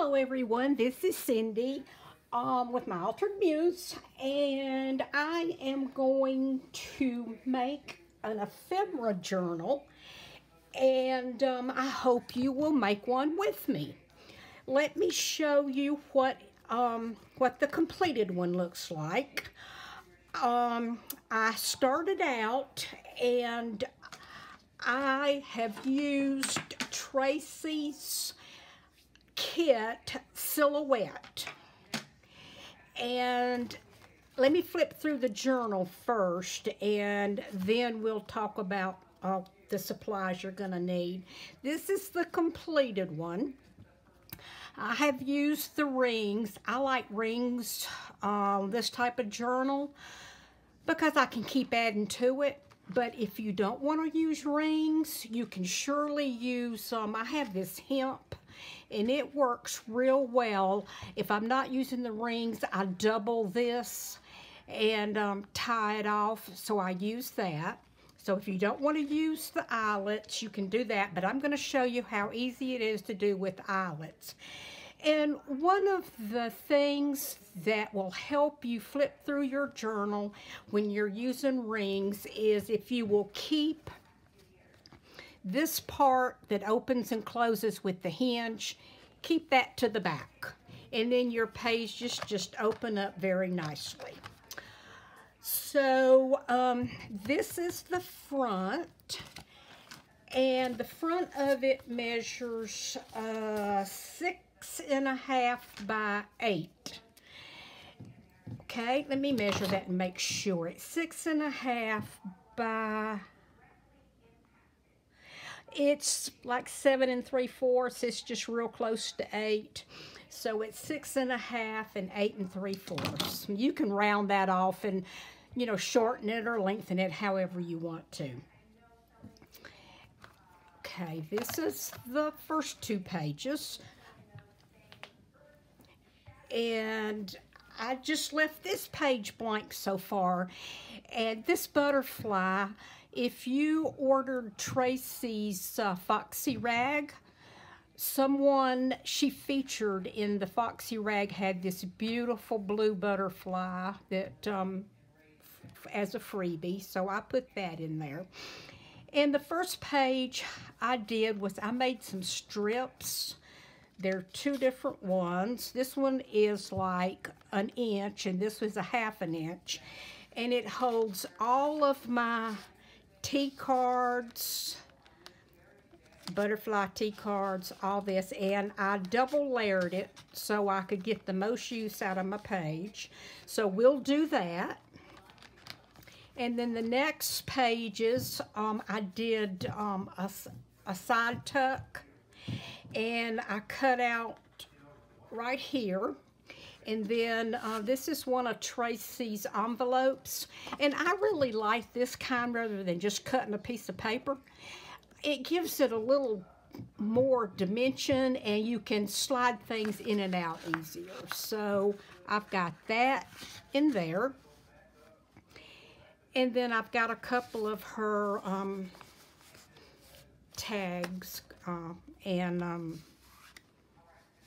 Hello everyone, this is Cindy with my Altered Muse, and I am going to make an ephemera journal, and I hope you will make one with me. Let me show you what the completed one looks like. I started out and I have used Tracies kit silhouette, and let me flip through the journal first and then we'll talk about the supplies you're going to need. This is the completed one. I have used the rings. I like rings this type of journal because I can keep adding to it. But if you don't want to use rings, you can surely use I have this hemp, and it works real well. If I'm not using the rings, I double this and tie it off, so I use that. So if you don't want to use the eyelets, you can do that, but I'm going to show you how easy it is to do with eyelets. And one of the things that will help you flip through your journal when you're using rings is if you will keep this part that opens and closes with the hinge, keep that to the back. And then your pages just open up very nicely. So this is the front. And the front of it measures 6.5 by 8. Okay, let me measure that and make sure. It's 6.5 by, it's like 7 3/4. It's just real close to 8. So it's 6.5 and 8 3/4. You can round that off and, you know, shorten it or lengthen it however you want to. Okay, this is the first 2 pages. And I just left this page blank so far. And this butterfly, if you ordered Tracy's Foxy Rag, she featured in the Foxy Rag had this beautiful blue butterfly that as a freebie, so I put that in there. And the first page I did was I made some strips. There are 2 different ones. This one is like 1 inch, and this was a 1/2 inch. And it holds all of my tea cards, butterfly tea cards, all this. And I double layered it so I could get the most use out of my page. So we'll do that. And then the next pages, I did a side tuck, and I cut out right here. And then this is one of Tracy's envelopes, and I really like this kind rather than just cutting a piece of paper. It gives it a little more dimension, and you can slide things in and out easier. So I've got that in there. And then I've got a couple of her tags and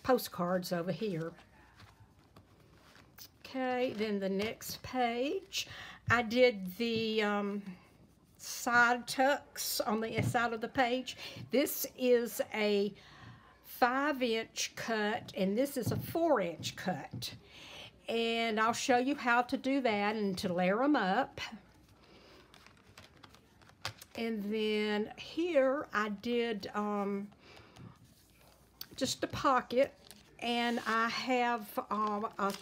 postcards over here. Okay, then the next page, I did the side tucks on the side of the page. This is a 5-inch cut, and this is a 4-inch cut. And I'll show you how to do that and to layer them up. And then here I did just a pocket, and I have a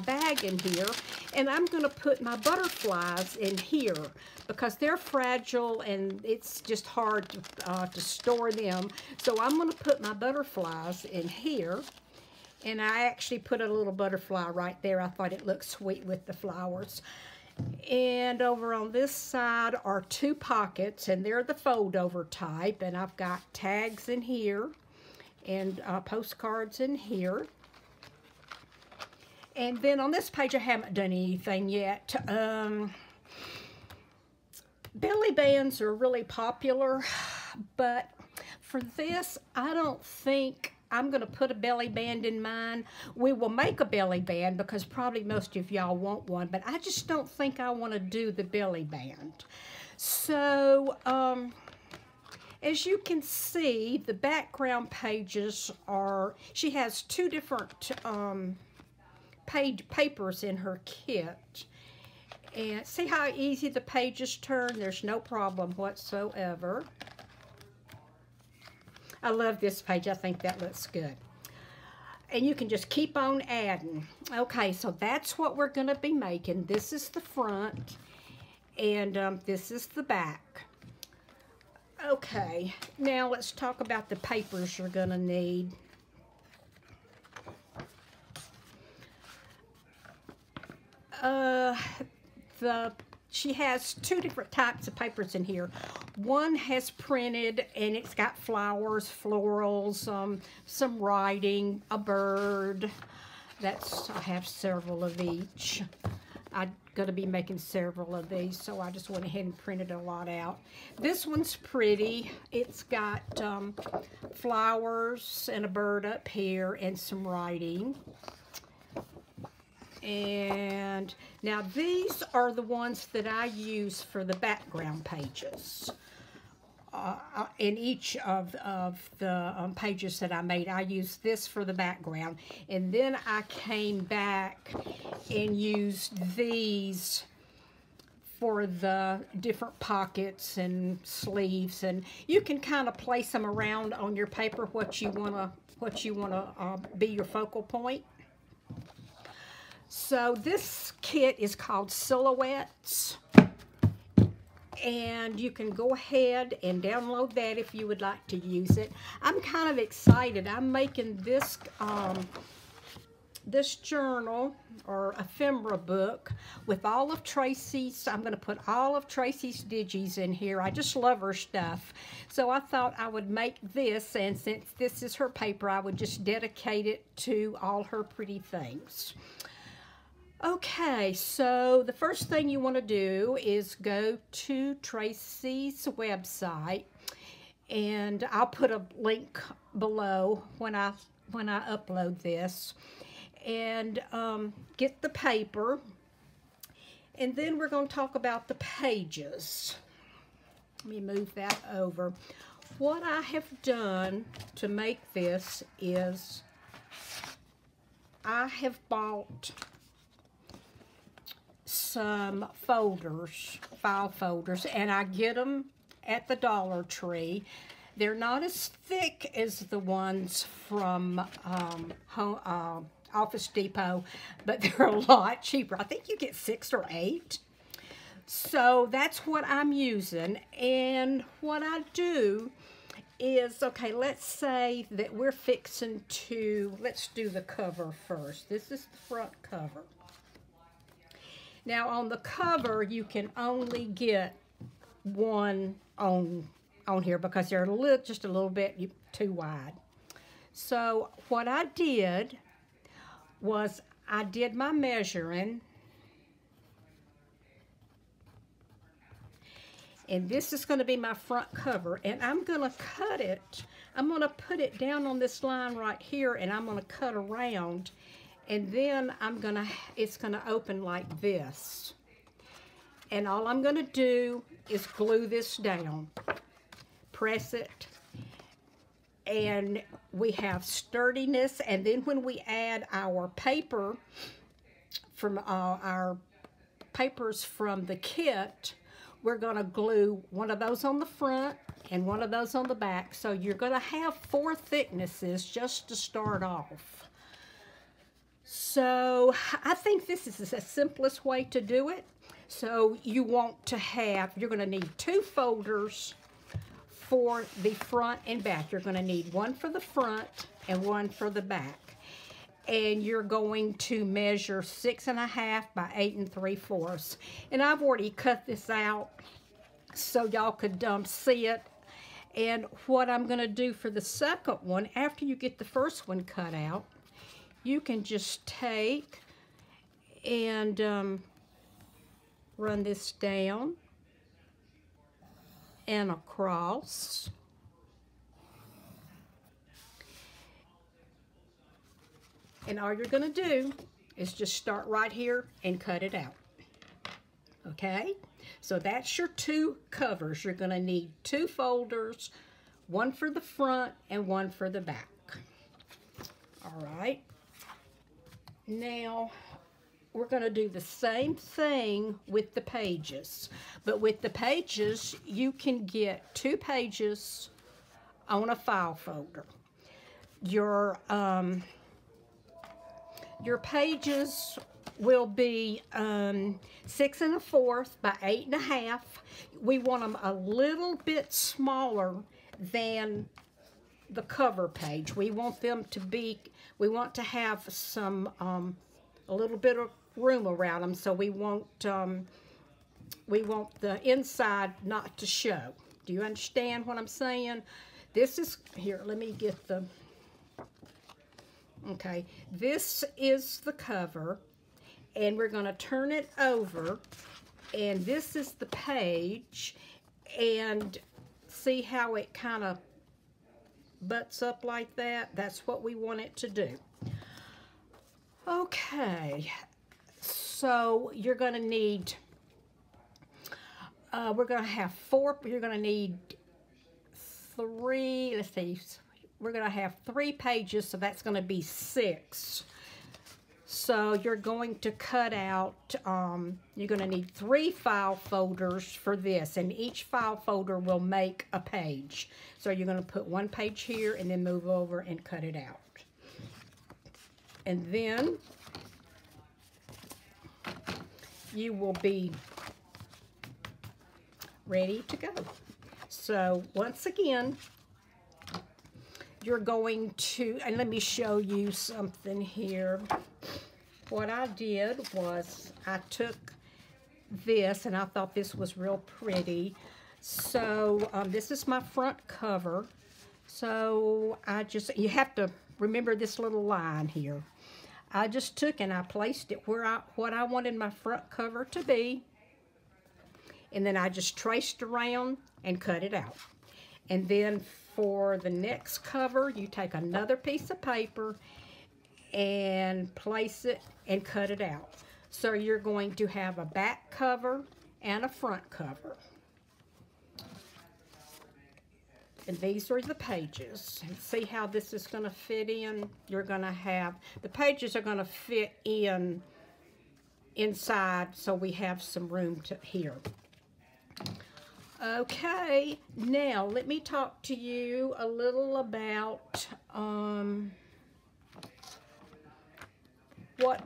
bag in here, and I'm going to put my butterflies in here because they're fragile and it's just hard to store them. So I'm going to put my butterflies in here, and I actually put a little butterfly right there. I thought it looked sweet with the flowers. And over on this side are 2 pockets, and they're the fold over type, and I've got tags in here and postcards in here. And then on this page I haven't done anything yet. Belly bands are really popular, but for this I don't think I'm going to put a belly band in mine. We will make a belly band because probably most of y'all want one, but I just don't think I want to do the belly band. So, as you can see, the background pages are, she has two different papers in her kit. And see how easy the pages turn? There's no problem whatsoever. I love this page. I think that looks good. And you can just keep on adding. Okay, so that's what we're going to be making. This is the front, and this is the back. Okay, now let's talk about the papers you're going to need. She has two different types of papers in here. One has printed, and it's got flowers, florals, some writing, a bird. I have several of each. I'm going to be making several of these, so I just went ahead and printed a lot out. This one's pretty. It's got flowers and a bird up here and some writing. And now these are the ones that I use for the background pages. In each of the pages that I made, I used this for the background. And then I came back and used these for the different pockets and sleeves. And you can kind of place them around on your paper, what you wanna be your focal point. So this kit is called Silhouettes, and you can go ahead and download that if you would like to use it. I'm kind of excited. I'm making this this journal or ephemera book with all of Tracy's. I'm going to put all of Tracy's digis in here. I just love her stuff. So I thought I would make this, and since this is her paper, I would just dedicate it to all her pretty things. Okay, so the first thing you want to do is go to Tracy's website, and I'll put a link below when I upload this, and get the paper, and then we're going to talk about the pages. Let me move that over. What I have done to make this is I have bought some folders, file folders, and I get them at the Dollar Tree. They're not as thick as the ones from Office Depot, but they're a lot cheaper. I think you get 6 or 8. So that's what I'm using. And what I do is, okay, let's say that we're fixing to, let's do the cover first. This is the front cover. Now on the cover, you can only get one on here because they're just a little bit too wide. So what I did was I did my measuring, and this is going to be my front cover, and I'm going to cut it. I'm going to put it down on this line right here, and I'm going to cut around. And then it's gonna open like this. And all I'm gonna do is glue this down, press it, and we have sturdiness. And then when we add our paper from our papers from the kit, we're gonna glue one of those on the front and one of those on the back. So you're gonna have 4 thicknesses just to start off. So I think this is the simplest way to do it. So you're going to need 2 folders for the front and back. You're going to need one for the front and one for the back. And you're going to measure 6.5 by 8 3/4. And I've already cut this out so y'all could see it. And what I'm going to do for the second one, after you get the first one cut out, you can just take and run this down and across. And all you're going to do is just start right here and cut it out. Okay? So that's your two covers. You're going to need two folders, one for the front and one for the back. All right. Now, we're going to do the same thing with the pages. But with the pages, you can get 2 pages on a file folder. Your pages will be 6 1/4 by 8 1/2. We want them a little bit smaller than the cover page. We want them to be, we want to have some, a little bit of room around them, so we want the inside not to show. Do you understand what I'm saying? This is, here, let me get the, okay, this is the cover, and we're going to turn it over, and this is the page, and see how it kind of butts up like that? That's what we want it to do. Okay, so you're going to need, we're going to have 4, you're going to need 3, let's see, we're going to have 3 pages, so that's going to be 6. So you're going to cut out, you're going to need 3 file folders for this, and each file folder will make a page. So you're going to put 1 page here and then move over and cut it out. And then you will be ready to go. So once again, you're going to, and let me show you something here. What I did was I took this, and I thought this was real pretty. So this is my front cover. So you have to remember this little line here. I just took and I placed it where what I wanted my front cover to be. And then I just traced around and cut it out. And then for the next cover, you take another piece of paper and place it and cut it out. So you're going to have a back cover and a front cover. And these are the pages. And see how this is going to fit in? You're going to have, the pages are going to fit in inside, so we have some room to here. Okay, now let me talk to you a little about what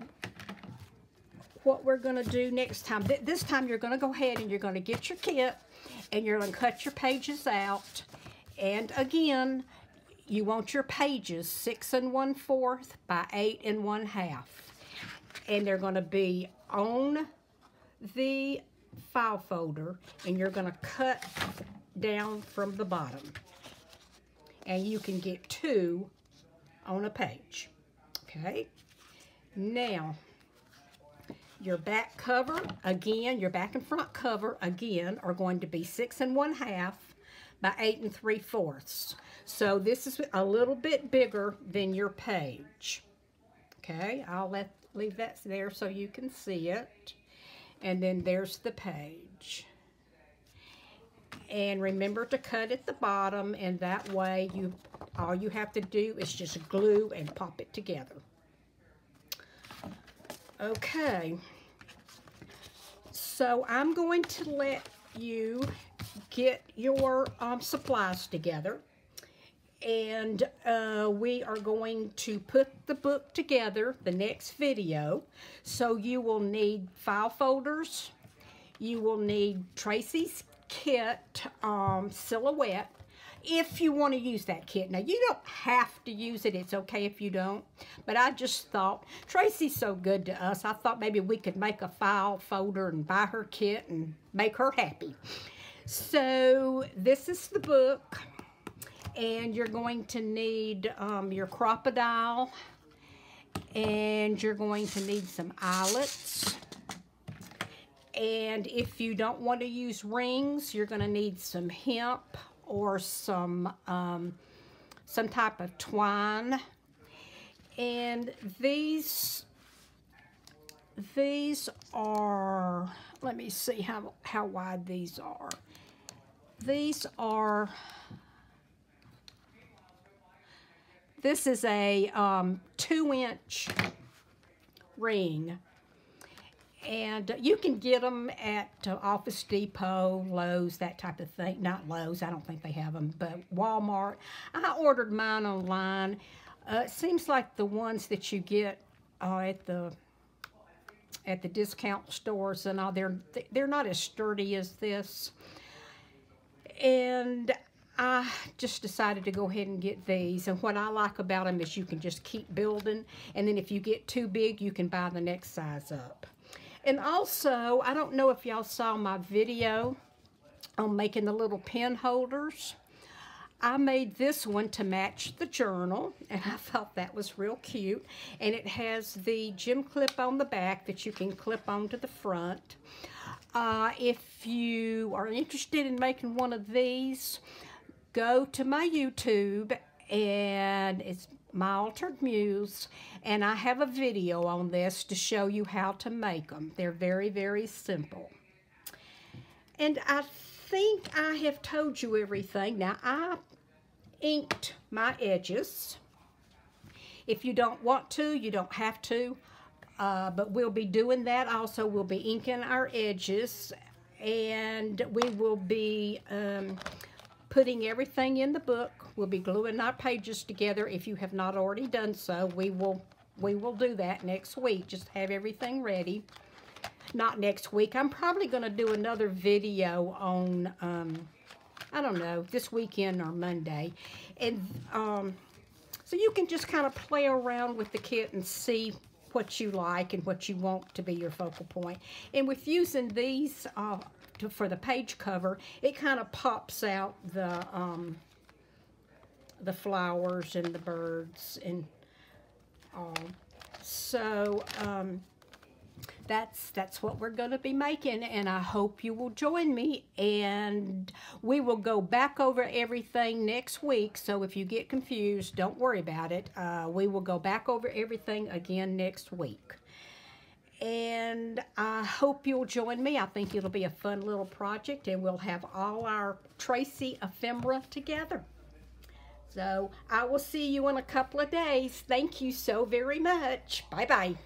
we're going to do next time. This time you're going to go ahead and you're going to get your kit and you're going to cut your pages out. And again, you want your pages 6 1/4 by 8 1/2. And they're going to be on the file folder, and you're going to cut down from the bottom. And you can get 2 on a page. Okay? Now, your back cover, again, your back and front cover, again, are going to be 6 1/2 by 8 3/4. So this is a little bit bigger than your page. Okay, I'll leave that there so you can see it. And then there's the page. And remember to cut at the bottom, and that way all you have to do is just glue and pop it together. Okay, so I'm going to let you get your supplies together, and we are going to put the book together the next video. So you will need file folders, you will need Tracies kit silhouette, if you want to use that kit. Now, you don't have to use it. It's okay if you don't. But I just thought, Tracy's so good to us, I thought maybe we could make a file folder and buy her kit and make her happy. So this is the book. And you're going to need your crocodile. And you're going to need some eyelets. And if you don't want to use rings, you're going to need some hemp or some type of twine. And these are, let me see how wide these are. These are, this is a 2-inch ring. And you can get them at Office Depot, Lowe's, that type of thing. Not Lowe's, I don't think they have them, but Walmart. I ordered mine online. It seems like the ones that you get at the discount stores and all, they're not as sturdy as this. And I just decided to go ahead and get these. And what I like about them is you can just keep building. And then if you get too big, you can buy the next size up. And also, I don't know if y'all saw my video on making the little pen holders. I made this one to match the journal, and I thought that was real cute. And it has the gem clip on the back that you can clip onto the front. If you are interested in making one of these, go to my YouTube, and it's My Altered Muse, and I have a video on this to show you how to make them. They're very, very simple. And I think I have told you everything. Now, I inked my edges. If you don't want to, you don't have to, but we'll be doing that. Also, we'll be inking our edges, and we will be putting everything in the book. We'll be gluing our pages together. If you have not already done so, we will do that next week. Just have everything ready. Not next week. I'm probably going to do another video on, I don't know, this weekend or Monday. And so you can just kind of play around with the kit and see what you like and what you want to be your focal point. And with using these for the page cover, it kind of pops out the flowers and the birds and all. So that's what we're going to be making, and I hope you will join me, and we will go back over everything next week. So if you get confused, don't worry about it. We will go back over everything again next week. And I hope you'll join me. I think it'll be a fun little project, and we'll have all our Tracy ephemera together. So I will see you in a couple of days. Thank you so very much. Bye-bye.